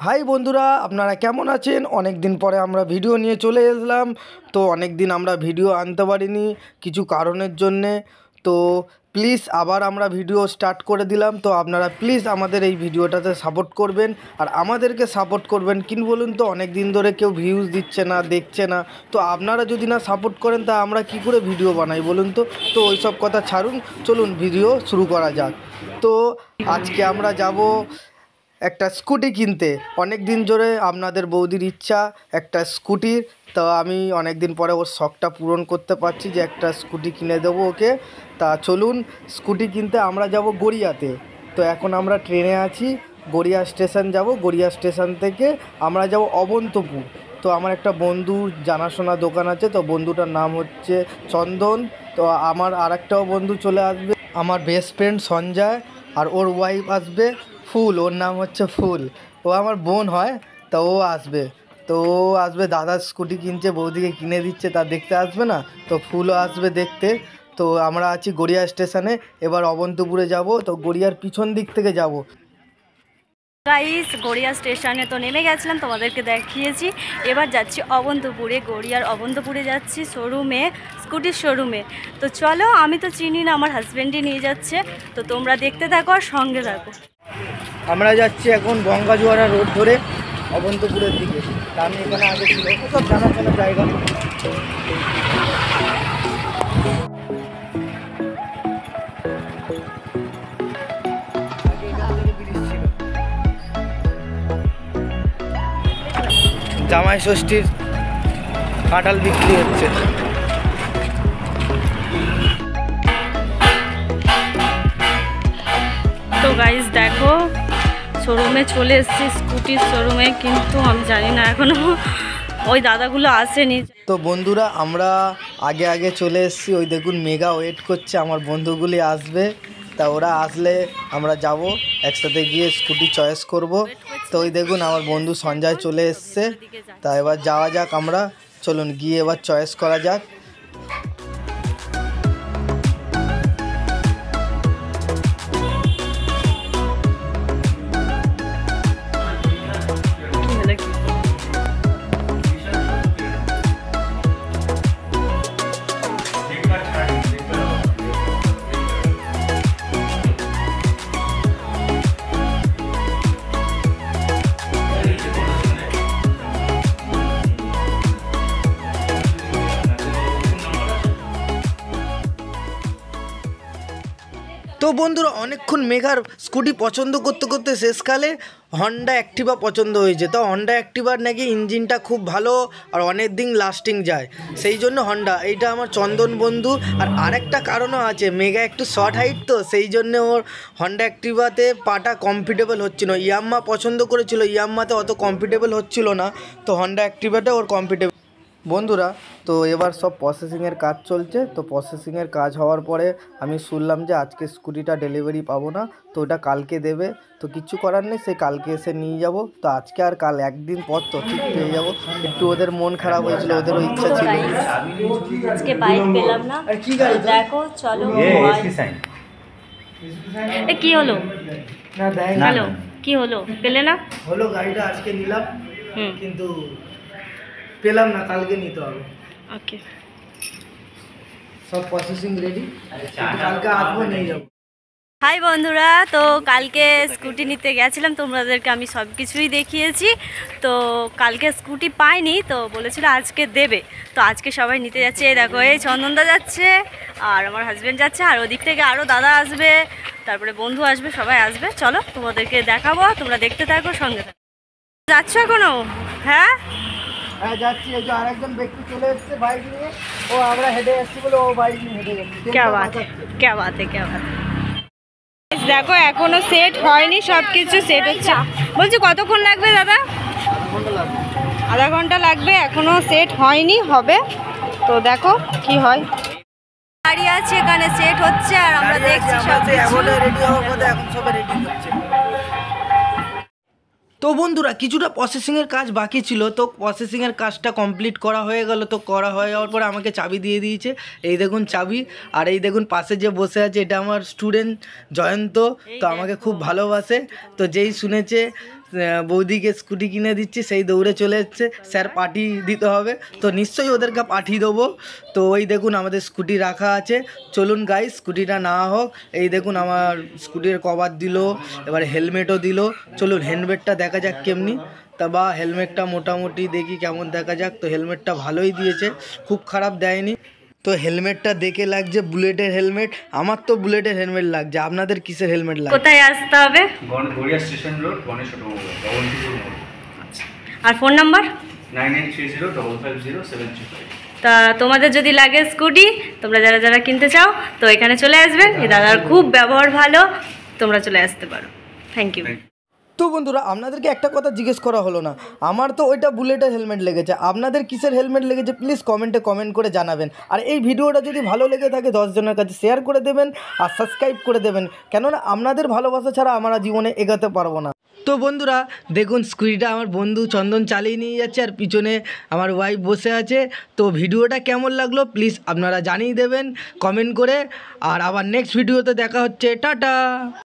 High বন্ধুরা, আপনারা কেমন আছেন? অনেক দিন পরে আমরা ভিডিও নিয়ে চলে এলাম। তো অনেক দিন আমরা ভিডিও আনতে পারিনি কিছু কারণের জন্যে। তো প্লিজ আবার আমরা ভিডিও স্টার্ট করে দিলাম। তো আপনারা প্লিজ আমাদের এই ভিডিওটাতে সাপোর্ট করবেন আর আমাদেরকে সাপোর্ট করবেন। কিন্তু বলুন তো, অনেক দিন ধরে কেউ ভিউজ দিচ্ছে না, দেখছে না। তো আপনারা যদি না সাপোর্ট করেন তা আমরা কি করে ভিডিও বানাই বলুন তো? তো ওই সব কথা ছাড়ুন, চলুন ভিডিও শুরু করা যাক। তো আজকে আমরা যাব একটা স্কুটি কিনতে। অনেক দিন ধরে আপনাদের বৌদির ইচ্ছা একটা স্কুটির। তো আমি অনেক দিন পরে ওর শখটা পূরণ করতে পারছি যে একটা স্কুটি কিনে দেবো ওকে। তা চলুন স্কুটি কিনতে আমরা যাব গড়িয়াতে। তো এখন আমরা ট্রেনে আছি, গড়িয়া স্টেশন যাব। গড়িয়া স্টেশন থেকে আমরা যাব অবন্তপুর। তো আমার একটা বন্ধুর জানাশোনা দোকান আছে, তো বন্ধুটার নাম হচ্ছে চন্দন। তো আমার আরেকটাও বন্ধু চলে আসবে, আমার বেস্ট ফ্রেন্ড সঞ্জয়, আর ওর ওয়াইফ আসবে ফুল, ওর নাম হচ্ছে ফুল। ও আমার বোন হয়। তা ও আসবে। তো ও আসবে, দাদার স্কুটি কিনছে, বৌদিকে কিনে দিচ্ছে, তা দেখতে আসবে না? তো ফুলও আসবে দেখতে। তো আমরা আছি গড়িয়া স্টেশনে, এবার অবন্তপুরে যাব। তো গড়িয়ার পিছন দিক থেকে যাব। গাইস, গড়িয়া স্টেশনে তো নেমে গেছিলাম, তোমাদেরকে দেখিয়েছি। এবার যাচ্ছি অবন্তপুরে, গড়িয়ার অবন্তপুরে যাচ্ছি শোরুমে, স্কুটির শোরুমে। তো চলো, আমি তো চিনি না, আমার হাজব্যান্ডই নিয়ে যাচ্ছে। তো তোমরা দেখতে থাকো আর সঙ্গে থাকো। আমরা যাচ্ছি এখন গঙ্গাজোয়ারা রোড ধরে অবন্তপুরের দিকে। তা আমি এখানে আগে ছিল সব জানাশোনা জায়গা। জামাই ষষ্ঠীর কাঁঠাল বিক্রি হচ্ছে। তো গাইস দেখো, শোরুমে চলে এসেছি, স্কুটির শোরুমে। কিন্তু আমি জানি না এখনো ওই দাদাগুলো আসেনি। তো বন্ধুরা, আমরা আগে আগে চলে এসেছি। ওই দেখুন মেগা ওয়েট করছে, আমার বন্ধুগুলি আসবে। তা ওরা আসলে আমরা যাব একসাথে গিয়ে স্কুটি চয়েস করব। তো ওই দেখুন আমার বন্ধু সঞ্জয় চলে এসছে। তা এবার যাওয়া যাক, আমরা চলুন গিয়ে এবার চয়েস করা যাক। তো বন্ধুরা, অনেকক্ষণ মেঘার স্কুটি পছন্দ করতে করতে শেষকালে হন্ডা অ্যাক্টিভা পছন্দ হয়েছে। তো হন্ডা অ্যাক্টিভার নাকি ইঞ্জিনটা খুব ভালো আর অনেক দিন লাস্টিং যায়, সেই জন্য হন্ডা। এইটা আমার চন্দন বন্ধু। আর আরেকটা কারণও আছে, মেঘা একটু শর্ট হাইট, তো সেই জন্য ওর হন্ডা অ্যাক্টিভাতে পাটা কমফর্টেবল হচ্ছিল। ইয়াম্মা পছন্দ করেছিল, ইয়াম্মাতে অত কমফর্টেবল হচ্ছিল না, তো হন্ডা অ্যাক্টিভাতে ওর কমফর্টেবল। বন্ধুরা, তো এবার সব প্রসেসিংয়ের কাজ চলছে। তো প্রসেসিংয়ের কাজ হওয়ার পরে আমি শুনলাম যে আজকে স্কুটিটা ডেলিভারি পাবো না, তো ওটা কালকে দেবে। তো কিচ্ছু করার নেই, সে কালকে এসে নিয়ে যাব। তো আজকে আর কাল একদিন পর তো ঠিক পেয়ে যাব। একটু ওদের মন খারাপ হয়েছিল, ওদেরও ইচ্ছা ছিল। আজকে বাইক পেলাম না। কি গাড়ি দেখো, চলো। এ কি হলো? হ্যালো, কি হলো? পেলে না? হলো, গাড়িটা আজকে নিলাম, কিন্তু পেলাম না, কালকে নিতে হবে। ওকে, সব প্রসেসিং রেডি, কালকে আসবো, নিয়ে যাবো। হাই বন্ধুরা, তো কালকে স্কুটি নিতে গেছিলাম, তোমাদেরকে আমি সব কিছুই দেখিয়েছি। তো কালকে স্কুটি পাইনি, তো বলেছিল আজকে দেবে। তো আজকে সবাই নিতে যাচ্ছে। এই দেখো, এই চন্দনদা যাচ্ছে আর আমার হাজব্যান্ড যাচ্ছে, আর ওদিক থেকে আরও দাদা আসবে, তারপরে বন্ধু আসবে, সবাই আসবে। চলো তোমাদেরকে দেখাবো, তোমরা দেখতে থাকো, সঙ্গে থাকো। যাচ্ছ এখনো? হ্যাঁ হ্যাঁ যাচ্ছি। এই যে আরেকজন ব্যক্তি চলে এসেছে বাইক নিয়ে, ও আমরা হেঁটে এসেছি বলে ও বাইক নিয়ে হেঁটে যাচ্ছে। क्या बात है, क्या बात है, क्या बात है। দেখো, এখনো সেট হয়নি, সব কিছু সেট হচ্ছে। বলছি কতক্ষণ লাগবে দাদা? আধা ঘন্টা লাগবে, এখনো সেট হয়নি, হবে। তো দেখো কি হয়। গাড়ি আছে এখানে, সেট হচ্ছে আর আমরা দেখছি সব কিছু। রেডি হওয়ার কথা, এখন সব রেডি হচ্ছে। তো বন্ধুরা কিছুটা প্রসেসিংয়ের কাজ বাকি ছিল, তো প্রসেসিংয়ের কাজটা কমপ্লিট করা হয়ে গেল। তো করা হয়ে যাওয়ার পরে আমাকে চাবি দিয়ে দিয়েছে, এই দেখুন চাবি। আর এই দেখুন পাশে যে বসে আছে এটা আমার স্টুডেন্ট জয়ন্ত, তো আমাকে খুব ভালোবাসে। তো যেই শুনেছে বৌদিকে স্কুটি কিনে দিচ্ছি, সেই দৌড়ে চলে এসছে স্যার পার্টি দিতে হবে, তো নিশ্চয়ই ওদেরকে পাঠিয়ে দেবো। তো ওই দেখুন আমাদের স্কুটি রাখা আছে, চলুন গাইস স্কুটিটা না হোক। এই দেখুন আমার স্কুটির কভার দিল, এবার হেলমেটও দিল। চলুন হেলমেটটা দেখা যাক কেমনি, তা বা হেলমেটটা মোটামুটি দেখি কেমন দেখা যাক। তো হেলমেটটা ভালোই দিয়েছে, খুব খারাপ দেয়নি। তো হেলমেটটা দেখে লাগছে বুলেটের হেলমেট, আমার তো বুলেটের হেলমেট লাগছে। আপনাদের কিসের হেলমেট লাগছে? কোথায় আসতে হবে? Garia station road, Ganesh automobile, Bhabanpur মোড়। আর ফোন নাম্বার? 9830550735। তা তোমাদের যদি লাগে স্কুটি, তোমরা যারা যারা কিনতে চাও তো এখানে চলে আসবেন। এই দাদার খুব ব্যবহার ভালো, তোমরা চলে আসতে পারো। Thank you. তো বন্ধুরা আপনাদেরকে একটা কথা জিজ্ঞেস করা হলো না, আমার তো ওইটা বুলেটের হেলমেট লেগেছে, আপনাদের কিসের হেলমেট লেগেছে প্লিজ কমেন্টে কমেন্ট করে জানাবেন। আর এই ভিডিওটা যদি ভালো লেগে থাকে 10 জনের কাছে শেয়ার করে দেবেন আর সাবস্ক্রাইব করে দেবেন, কেননা আপনাদের ভালোবাসা ছাড়া আমরা জীবনে এগোতে পারবো না। তো বন্ধুরা দেখুন স্কুটিটা আমার বন্ধু চন্দন চালিয়ে নিয়ে যাচ্ছে আর পিছনে আমার ওয়াইফ বসে আছে। তো ভিডিওটা কেমন লাগলো প্লিজ আপনারা জানিয়ে দেবেন কমেন্ট করে। আর আবার নেক্সট ভিডিওতে দেখা হচ্ছে, টাটা।